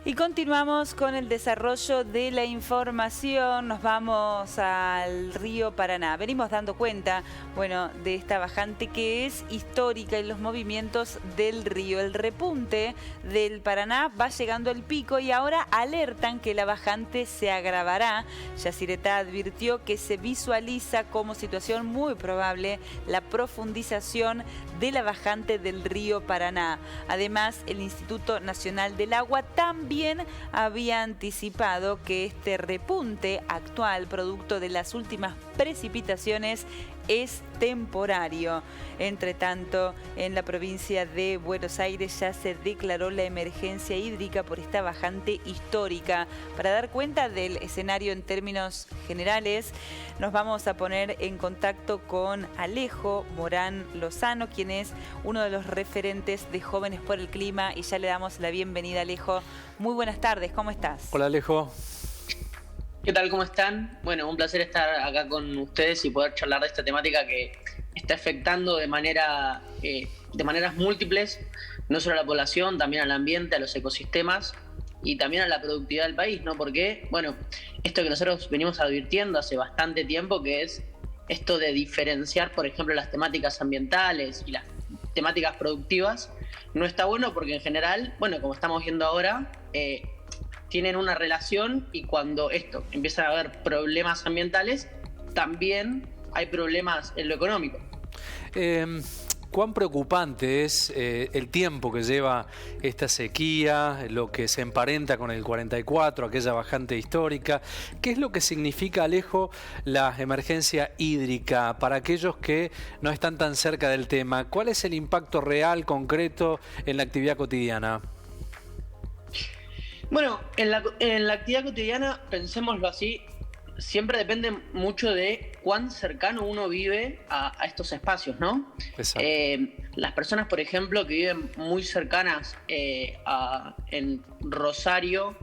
Y continuamos con el desarrollo de la información. Nos vamos al río Paraná. Venimos dando cuenta, de esta bajante que es histórica en los movimientos del río. El repunte del Paraná va llegando al pico y ahora alertan que la bajante se agravará. Yacyretá advirtió que se visualiza como situación muy probable la profundización de la bajante del río Paraná. Además, el Instituto Nacional del Agua también había anticipado que este repunte actual, producto de las últimas precipitaciones, es temporario. Entre tanto, en la provincia de Buenos Aires ya se declaró la emergencia hídrica por esta bajante histórica. Para dar cuenta del escenario en términos generales, nos vamos a poner en contacto con Alejo Morán Lozano, quien es uno de los referentes de Jóvenes por el Clima, y ya le damos la bienvenida, Alejo. Muy buenas tardes, ¿cómo estás? Hola, Alejo. ¿Qué tal? ¿Cómo están? Bueno, un placer estar acá con ustedes y poder charlar de esta temática que está afectando de maneras múltiples, no solo a la población, también al ambiente, a los ecosistemas y también a la productividad del país, ¿no? Porque, esto que nosotros venimos advirtiendo hace bastante tiempo, que es esto de diferenciar, por ejemplo, las temáticas ambientales y las temáticas productivas, no está bueno porque en general, como estamos viendo ahora, tienen una relación, y cuando esto empieza a haber problemas ambientales, también hay problemas en lo económico. ¿Cuán preocupante es el tiempo que lleva esta sequía, lo que se emparenta con el 44, aquella bajante histórica? ¿Qué es lo que significa, Alejo, la emergencia hídrica para aquellos que no están tan cerca del tema? ¿Cuál es el impacto real, concreto, en la actividad cotidiana? Bueno, en la actividad cotidiana, pensémoslo así, siempre depende mucho de cuán cercano uno vive a estos espacios, ¿no? Exacto. Las personas, por ejemplo, que viven muy cercanas en Rosario,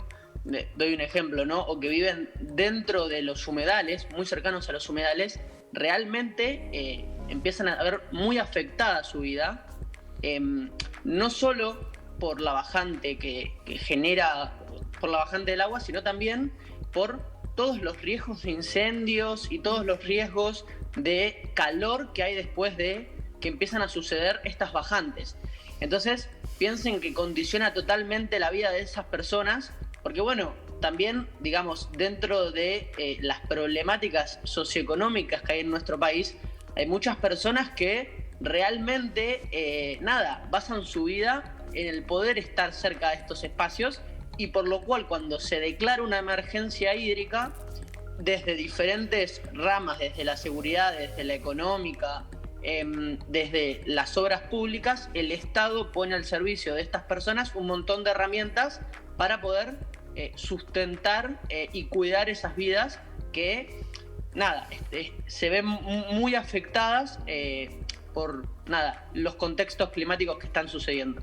doy un ejemplo, ¿no? O que viven dentro de los humedales, muy cercanos a los humedales, realmente empiezan a ver muy afectada su vida, no solo por la bajante que genera, por la bajante del agua, sino también por todos los riesgos de incendios y todos los riesgos de calor que hay después de que empiezan a suceder estas bajantes. Entonces, piensen que condiciona totalmente la vida de esas personas, porque también, dentro de las problemáticas socioeconómicas que hay en nuestro país, hay muchas personas que realmente, basan su vida en el poder estar cerca de estos espacios, y por lo cual cuando se declara una emergencia hídrica, desde diferentes ramas, desde la seguridad, desde la económica, desde las obras públicas, el Estado pone al servicio de estas personas un montón de herramientas para poder sustentar y cuidar esas vidas que se ven muy afectadas por los contextos climáticos que están sucediendo.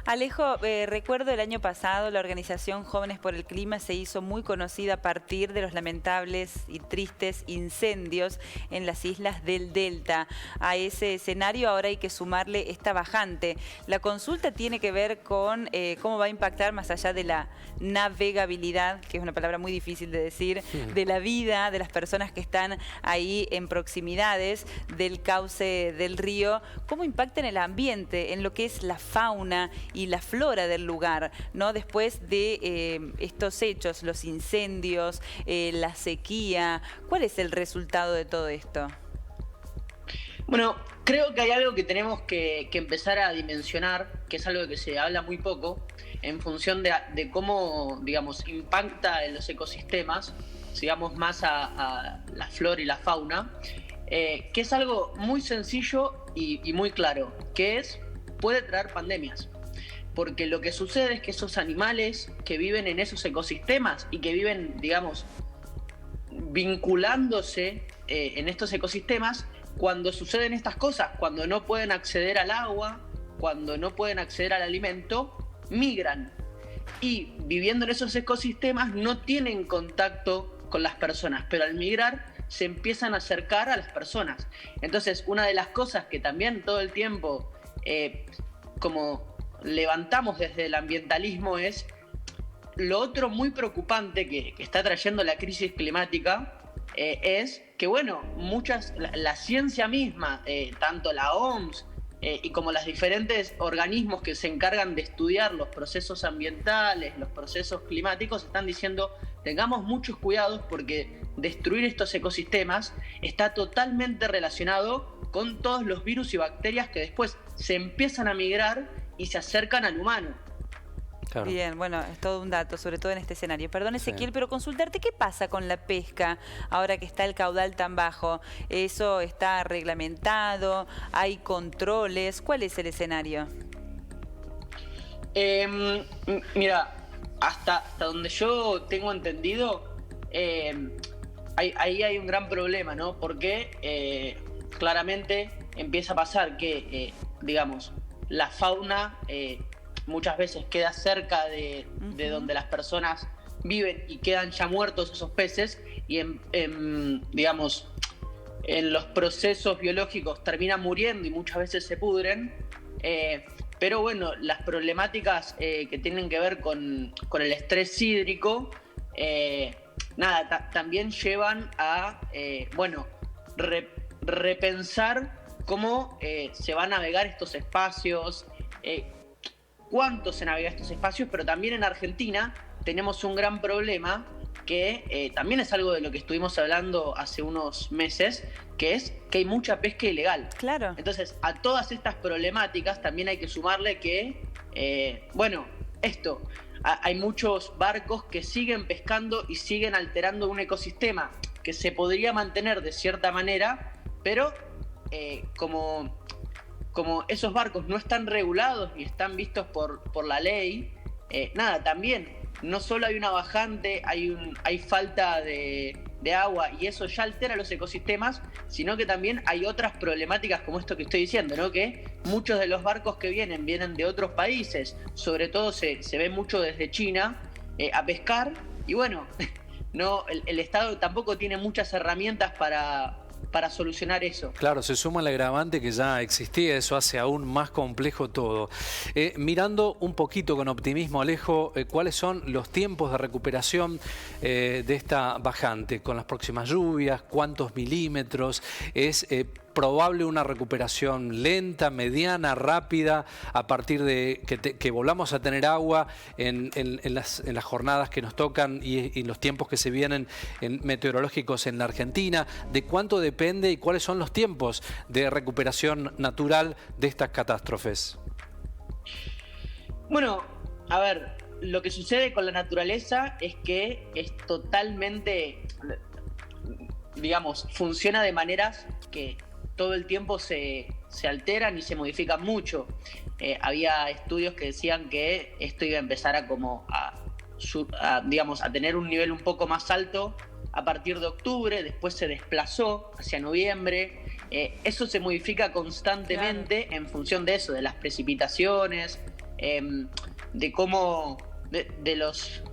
Alejo, recuerdo el año pasado la organización Jóvenes por el Clima se hizo muy conocida a partir de los lamentables y tristes incendios en las islas del Delta. A ese escenario ahora hay que sumarle esta bajante. La consulta tiene que ver con cómo va a impactar, más allá de la navegabilidad, que es una palabra muy difícil de decir, de la vida de las personas que están ahí en proximidades del cauce del río, cómo impacta en el ambiente, en lo que es la fauna y la flora del lugar, ¿no? Después de estos hechos, los incendios, la sequía, ¿cuál es el resultado de todo esto? Creo que hay algo que tenemos que empezar a dimensionar, que es algo que se habla muy poco, en función de cómo, impacta en los ecosistemas, más a la flora y la fauna, que es algo muy sencillo y muy claro, que puede traer pandemias. Porque lo que sucede es que esos animales que viven en esos ecosistemas y que viven, vinculándose en estos ecosistemas, cuando suceden estas cosas, cuando no pueden acceder al agua, cuando no pueden acceder al alimento, migran. Y viviendo en esos ecosistemas no tienen contacto con las personas, pero al migrar se empiezan a acercar a las personas. Entonces, una de las cosas que también todo el tiempo como levantamos desde el ambientalismo es lo otro muy preocupante que está trayendo la crisis climática es que, bueno, la ciencia misma, tanto la OMS y como los diferentes organismos que se encargan de estudiar los procesos ambientales, los procesos climáticos, están diciendo tengamos muchos cuidados porque destruir estos ecosistemas está totalmente relacionado con todos los virus y bacterias que después se empiezan a migrar y se acercan al humano. Claro. Bien, bueno, es todo un dato, sobre todo en este escenario. Perdón, Ezequiel, pero consultarte, ¿qué pasa con la pesca ahora que está el caudal tan bajo? ¿Eso está reglamentado? ¿Hay controles? ¿Cuál es el escenario? Mira, hasta donde yo tengo entendido, ahí hay un gran problema, ¿no? Porque claramente empieza a pasar que, digamos, la fauna muchas veces queda cerca de donde las personas viven y quedan ya muertos esos peces y digamos, en los procesos biológicos terminan muriendo y muchas veces se pudren. Pero bueno, las problemáticas que tienen que ver con el estrés hídrico, también llevan a, repensar cómo se va a navegar estos espacios, cuánto se navega estos espacios, pero también en Argentina tenemos un gran problema que también es algo de lo que estuvimos hablando hace unos meses, que es que hay mucha pesca ilegal. Claro. Entonces, a todas estas problemáticas también hay que sumarle que, hay muchos barcos que siguen pescando y siguen alterando un ecosistema que se podría mantener de cierta manera, pero como esos barcos no están regulados y están vistos por la ley, también no solo hay una bajante, hay falta de agua y eso ya altera los ecosistemas, sino que también hay otras problemáticas como esto que estoy diciendo, ¿no? Que muchos de los barcos que vienen de otros países, sobre todo se ve mucho desde China, a pescar, y bueno, no, el Estado tampoco tiene muchas herramientas para solucionar eso. Claro, se suma el agravante que ya existía, eso hace aún más complejo todo. Mirando un poquito con optimismo, Alejo, ¿cuáles son los tiempos de recuperación de esta bajante? Con las próximas lluvias, ¿cuántos milímetros? ¿Es probable una recuperación lenta, mediana, rápida, a partir de que volvamos a tener agua en las jornadas que nos tocan y los tiempos que se vienen meteorológicos en la Argentina? ¿De cuánto depende y cuáles son los tiempos de recuperación natural de estas catástrofes? Bueno, a ver, lo que sucede con la naturaleza es que es totalmente, digamos, funciona de maneras que todo el tiempo se alteran y se modifican mucho. Había estudios que decían que esto iba a empezar a tener un nivel un poco más alto a partir de octubre, después se desplazó hacia noviembre. Eso se modifica constantemente, claro, en función de eso, de las precipitaciones, de cómo, de los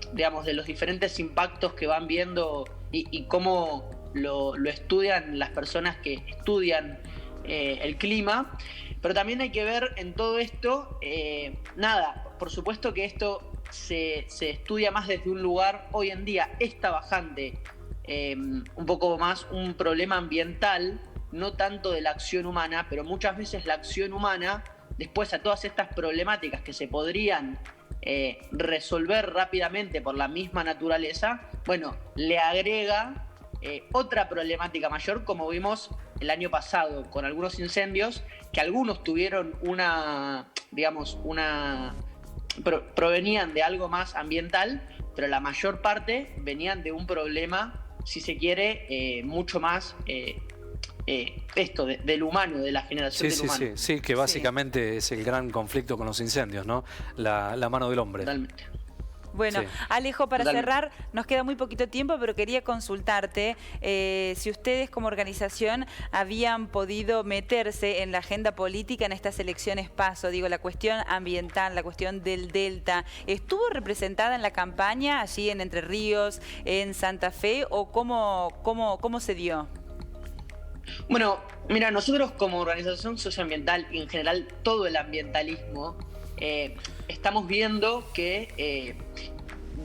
diferentes impactos que van viendo y cómo lo estudian las personas que estudian el clima. Pero también hay que ver en todo esto, por supuesto que esto se estudia más desde un lugar, hoy en día, esta bajante, un poco más un problema ambiental, no tanto de la acción humana, pero muchas veces la acción humana, después a todas estas problemáticas que se podrían resolver rápidamente por la misma naturaleza, bueno, le agrega otra problemática mayor, como vimos el año pasado con algunos incendios, que algunos tuvieron provenían de algo más ambiental, pero la mayor parte venían de un problema, si se quiere, mucho más del humano, de la generación del humano. Sí, que básicamente es el gran conflicto con los incendios, ¿no? La mano del hombre. Totalmente. Bueno, sí. Alejo, para cerrar, nos queda muy poquito tiempo, pero quería consultarte si ustedes como organización habían podido meterse en la agenda política en estas elecciones PASO, digo, la cuestión ambiental, la cuestión del Delta, ¿estuvo representada en la campaña allí en Entre Ríos, en Santa Fe, o cómo se dio? Bueno, mira, nosotros como organización socioambiental y en general todo el ambientalismo, estamos viendo que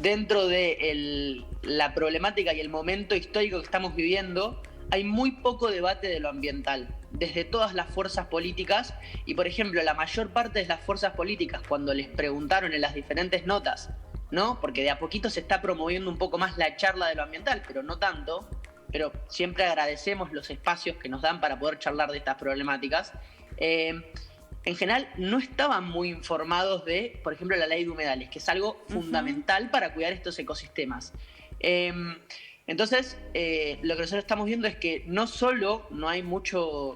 dentro de la problemática y el momento histórico que estamos viviendo, hay muy poco debate de lo ambiental, desde todas las fuerzas políticas. Y, por ejemplo, la mayor parte de las fuerzas políticas, cuando les preguntaron en las diferentes notas, ¿no? Porque de a poquito se está promoviendo un poco más la charla de lo ambiental, pero no tanto, pero siempre agradecemos los espacios que nos dan para poder charlar de estas problemáticas. En general no estaban muy informados de, por ejemplo, la ley de humedales, que es algo fundamental para cuidar estos ecosistemas. Entonces, lo que nosotros estamos viendo es que no solo no hay mucha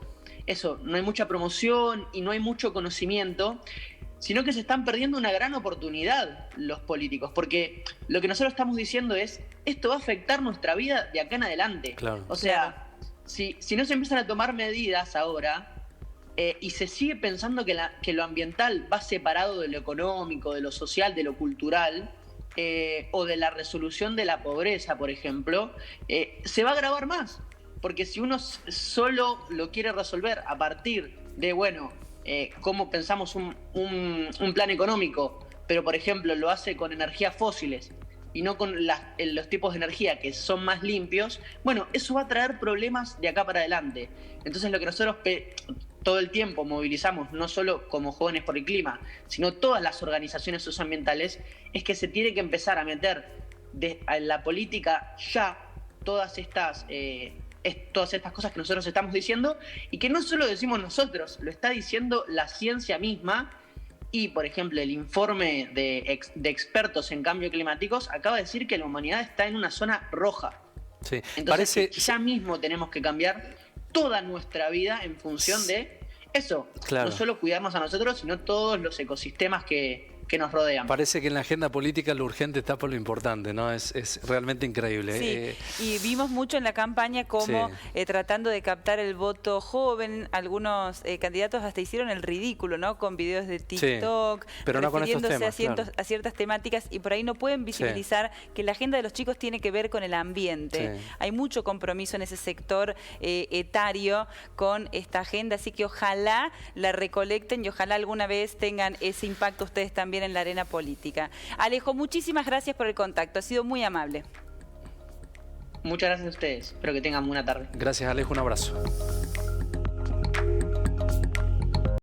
promoción y no hay mucho conocimiento, sino que se están perdiendo una gran oportunidad los políticos, porque lo que nosotros estamos diciendo es, esto va a afectar nuestra vida de acá en adelante. Claro. O sea, si no se empiezan a tomar medidas ahora, y se sigue pensando que lo ambiental va separado de lo económico, de lo social, de lo cultural, o de la resolución de la pobreza, por ejemplo, se va a agravar más. Porque si uno solo lo quiere resolver a partir de, cómo pensamos un plan económico, pero, por ejemplo, lo hace con energías fósiles y no con los tipos de energía que son más limpios, eso va a traer problemas de acá para adelante. Entonces, lo que nosotros todo el tiempo movilizamos, no solo como Jóvenes por el Clima, sino todas las organizaciones socioambientales, es que se tiene que empezar a meter en la política ya todas estas cosas que nosotros estamos diciendo, y que no solo decimos nosotros, lo está diciendo la ciencia misma. Y, por ejemplo, el informe de expertos en cambio climático acaba de decir que la humanidad está en una zona roja. Sí. Entonces, ya mismo tenemos que cambiar toda nuestra vida en función de eso. Claro. No solo cuidarnos a nosotros, sino todos los ecosistemas que nos rodean. Parece que en la agenda política lo urgente está por lo importante, ¿no? Es realmente increíble. Sí, y vimos mucho en la campaña cómo tratando de captar el voto joven, algunos candidatos hasta hicieron el ridículo, ¿no? Con videos de TikTok, pero no con estos temas, a ciertas temáticas, y por ahí no pueden visibilizar que la agenda de los chicos tiene que ver con el ambiente. Hay mucho compromiso en ese sector etario con esta agenda, así que ojalá la recolecten y ojalá alguna vez tengan ese impacto ustedes también en la arena política. Alejo, muchísimas gracias por el contacto, ha sido muy amable. Muchas gracias a ustedes, espero que tengan buena tarde. Gracias, Alejo, un abrazo.